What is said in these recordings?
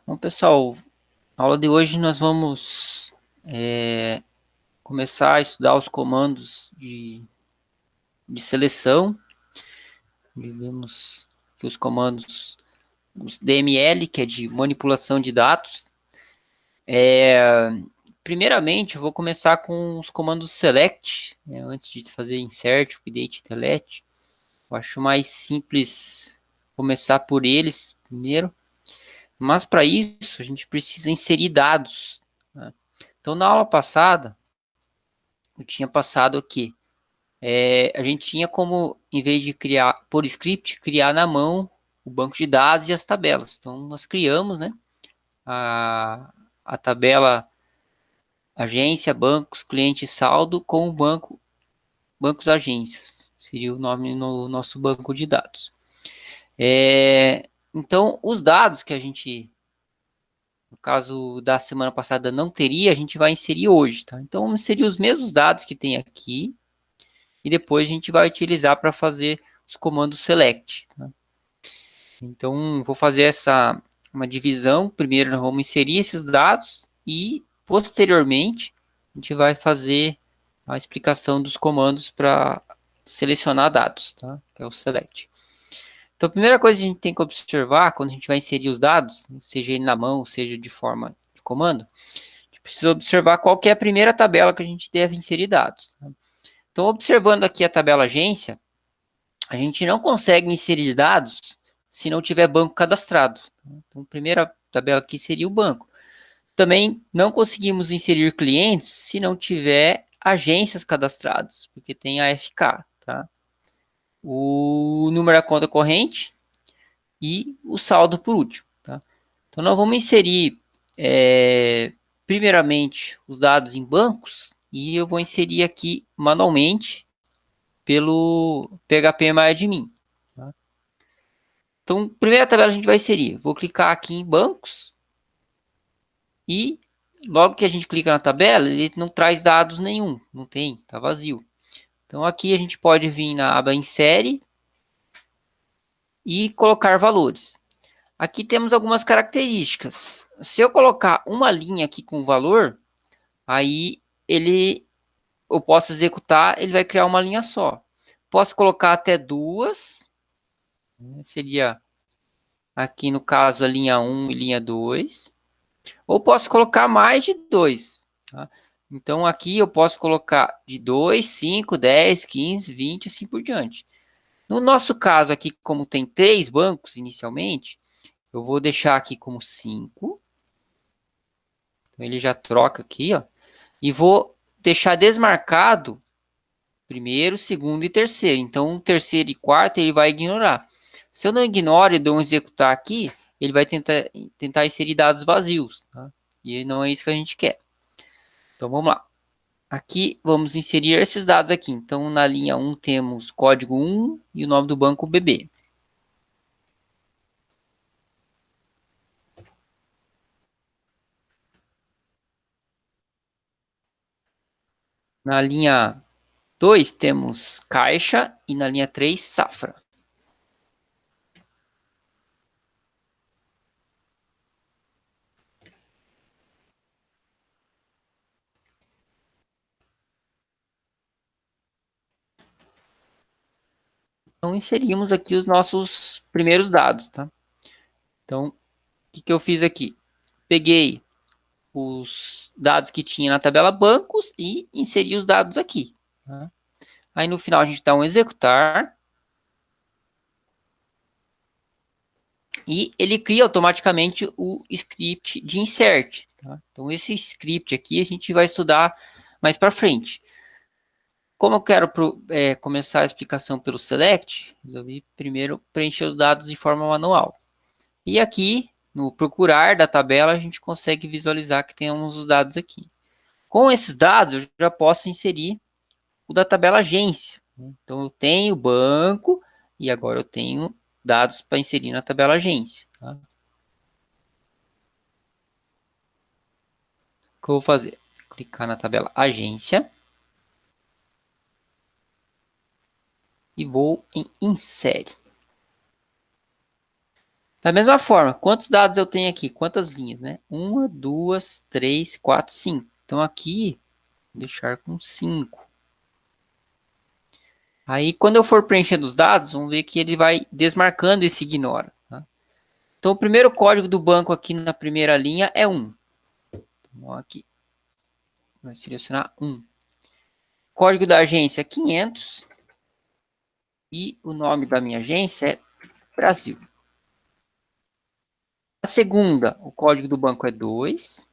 Bom, pessoal, na aula de hoje nós vamos começar a estudar os comandos de seleção. Vimos que os comandos, os DML, que é de manipulação de dados. Primeiramente, eu vou começar com os comandos select, né, antes de fazer insert, update, delete. Eu acho mais simples começar por eles primeiro. Mas para isso, a gente precisa inserir dados, né? Então, na aula passada, eu tinha passado aqui. A gente tinha como, em vez de criar por script, criar na mão o banco de dados e as tabelas. Então, nós criamos, né, a tabela agência, bancos, cliente e saldo com o bancos agências. Seria o nome no nosso banco de dados. Então, os dados que a gente, no caso da semana passada, não teria, a gente vai inserir hoje, tá? Então, vamos inserir os mesmos dados que tem aqui, e depois a gente vai utilizar para fazer os comandos select. Tá? Então, vou fazer uma divisão. Primeiro, nós vamos inserir esses dados e, posteriormente, a gente vai fazer a explicação dos comandos para selecionar dados, tá? Que é o select. Então, a primeira coisa que a gente tem que observar quando a gente vai inserir os dados, seja ele na mão, seja de forma de comando, a gente precisa observar qual que é a primeira tabela que a gente deve inserir dados. Tá? Então, observando aqui a tabela agência, a gente não consegue inserir dados se não tiver banco cadastrado. Então, a primeira tabela aqui seria o banco. Também não conseguimos inserir clientes se não tiver agências cadastradas, porque tem a FK, tá? O número da conta corrente e o saldo por último, tá? Então, nós vamos inserir, primeiramente, os dados em bancos e eu vou inserir aqui manualmente pelo phpMyAdmin. Tá? Então, primeira tabela a gente vai inserir. Vou clicar aqui em bancos e logo que a gente clica na tabela, ele não traz dados nenhum, não tem, está vazio. Então, aqui a gente pode vir na aba Insere e colocar valores. Aqui temos algumas características. Se eu colocar uma linha aqui com valor, aí eu posso executar, ele vai criar uma linha só. Posso colocar até duas, seria aqui no caso a linha 1 e linha 2. Ou posso colocar mais de 2. Tá? Então aqui eu posso colocar de 2, 5, 10, 15, 20 e assim por diante. No nosso caso aqui, como tem 3 bancos inicialmente, eu vou deixar aqui como 5. Então ele já troca aqui, ó. E vou deixar desmarcado primeiro, segundo e terceiro. Então, terceiro e quarto ele vai ignorar. Se eu não ignoro e dou um executar aqui, ele vai tentar inserir dados vazios. Tá? E não é isso que a gente quer. Então, vamos lá. Aqui, vamos inserir esses dados aqui. Então, na linha 1 temos código 1 e o nome do banco BB. Na linha 2 temos caixa e na linha 3 safra. Então, inserimos aqui os nossos primeiros dados, tá? Então, o que eu fiz aqui? Peguei os dados que tinha na tabela bancos e inseri os dados aqui. Tá? Aí, no final, a gente dá um executar. E ele cria automaticamente o script de insert. Tá? Então, esse script aqui a gente vai estudar mais para frente. Como eu quero começar a explicação pelo select, resolvi primeiro preencher os dados de forma manual. E aqui, no procurar da tabela, a gente consegue visualizar que temos os dados aqui. Com esses dados, eu já posso inserir o da tabela agência. Então, eu tenho banco e agora eu tenho dados para inserir na tabela agência. Tá? O que eu vou fazer? Clicar na tabela agência e vou em insere. Da mesma forma, quantos dados eu tenho aqui? Quantas linhas, né? 1, 2, 3, 4, 5. Então aqui, vou deixar com 5. Aí, quando eu for preenchendo os dados, vamos ver que ele vai desmarcando esse ignora. Tá? Então, o primeiro código do banco aqui na primeira linha é 1. Então, aqui, vai selecionar 1. Código da agência 500. E o nome da minha agência é Brasil. A segunda, o código do banco é 2.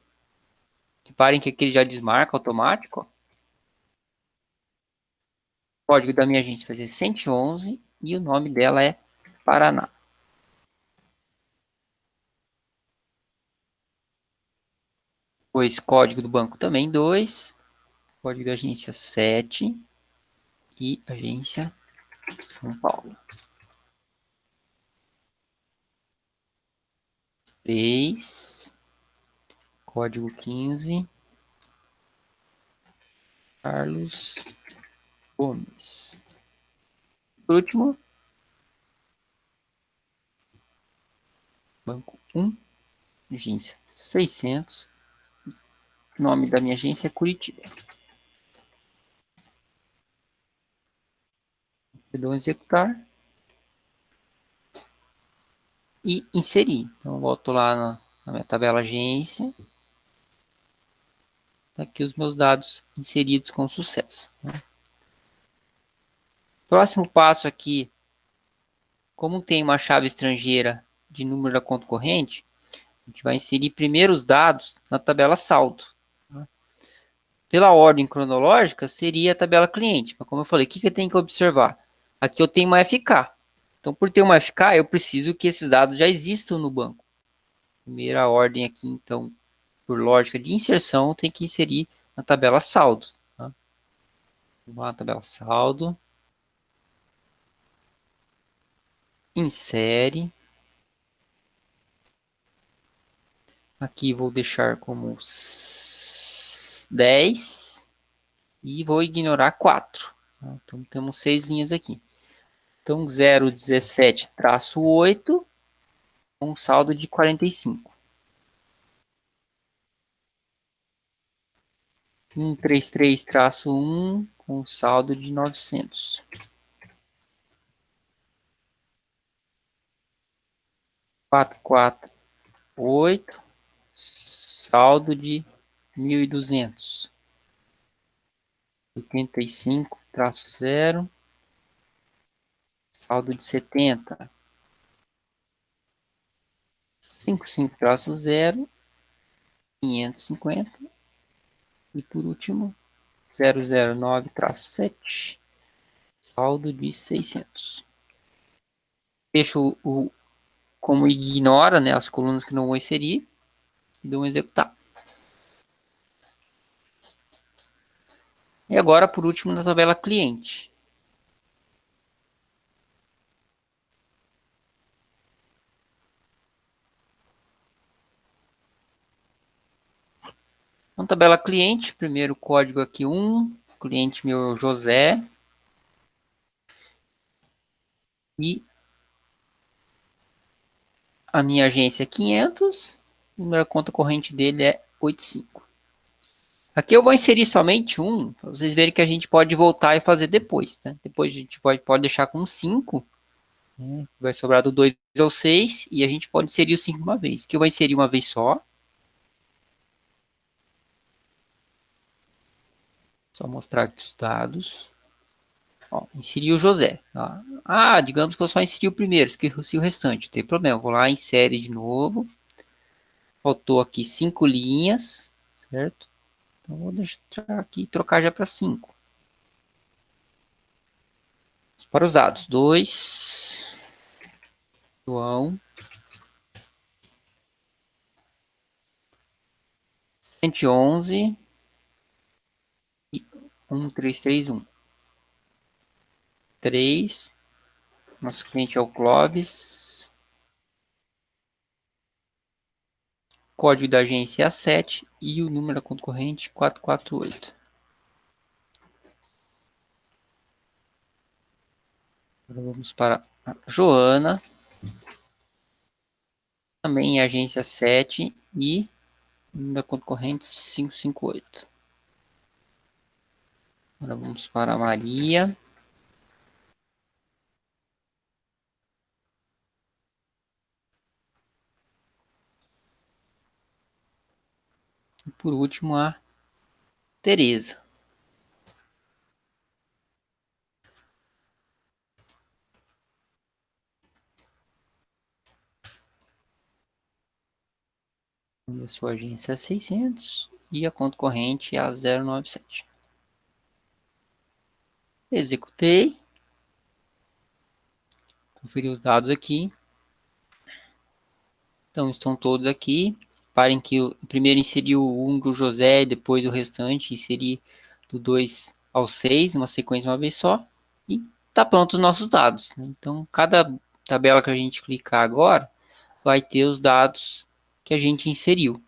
Reparem que aqui ele já desmarca automático. Ó. O código da minha agência vai ser 111 e o nome dela é Paraná. Depois, código do banco também 2. Código da agência 7 e agência São Paulo. 3. Código 15. Carlos Gomes. Por último, banco 1, agência 600. O nome da minha agência é Curitiba. Eu dou um executar. E inserir. Então, eu volto lá na minha tabela agência. Tá aqui os meus dados inseridos com sucesso. Né? Próximo passo aqui, como tem uma chave estrangeira de número da conta corrente, a gente vai inserir primeiro os dados na tabela saldo. Tá? Pela ordem cronológica, seria a tabela cliente. Mas como eu falei, o que eu tenho que observar? Aqui eu tenho uma FK. Então, por ter uma FK, eu preciso que esses dados já existam no banco. Primeira ordem aqui, então, por lógica de inserção, tem que inserir na tabela saldo. Tá? Vamos lá, tabela saldo. Insere. Aqui vou deixar como 10 e vou ignorar 4. Tá? Então, temos 6 linhas aqui. Então, 017-8, com um saldo de 45. 133-1, com um saldo de 900. 448, saldo de 1.200. 85-0, saldo de 70. 55-0, 550. E por último, 009-7, saldo de 600. Fecho como ignora, né, as colunas que não vou inserir e dou um executar. E agora, por último, na tabela cliente. Na tabela cliente, primeiro código aqui 1, cliente meu José. E a minha agência é 500, o número da conta corrente dele é 85. Aqui eu vou inserir somente um, para vocês verem que a gente pode voltar e fazer depois. Tá? Depois a gente pode deixar com 5, né? Vai sobrar do 2 ao 6, e a gente pode inserir o 5 uma vez. Que eu vou inserir uma vez só. Só mostrar aqui os dados. Ó, inseri o José. Tá? Ah, digamos que eu só inseri o primeiro, esqueci o restante. Não tem problema, vou lá, insere de novo. Faltou aqui 5 linhas, certo? Então, vou deixar aqui e trocar já para 5. Para os dados, 2, João, 111 e 1331. 3, nosso cliente é o Clóvis. Código da agência é A7 e o número da conta corrente 448. Agora vamos para a Joana. também agência 7 e da conta corrente 558. Agora vamos para a Maria. E por último a Tereza. A sua agência é 600 e a conta corrente é a 097. Executei. Conferir os dados aqui. Então estão todos aqui. Parem que eu primeiro inseri o 1 do José, depois o restante, inseri do 2 ao 6, uma sequência uma vez só. E está pronto os nossos dados. Né? Então, cada tabela que a gente clicar agora, vai ter os dados que a gente inseriu.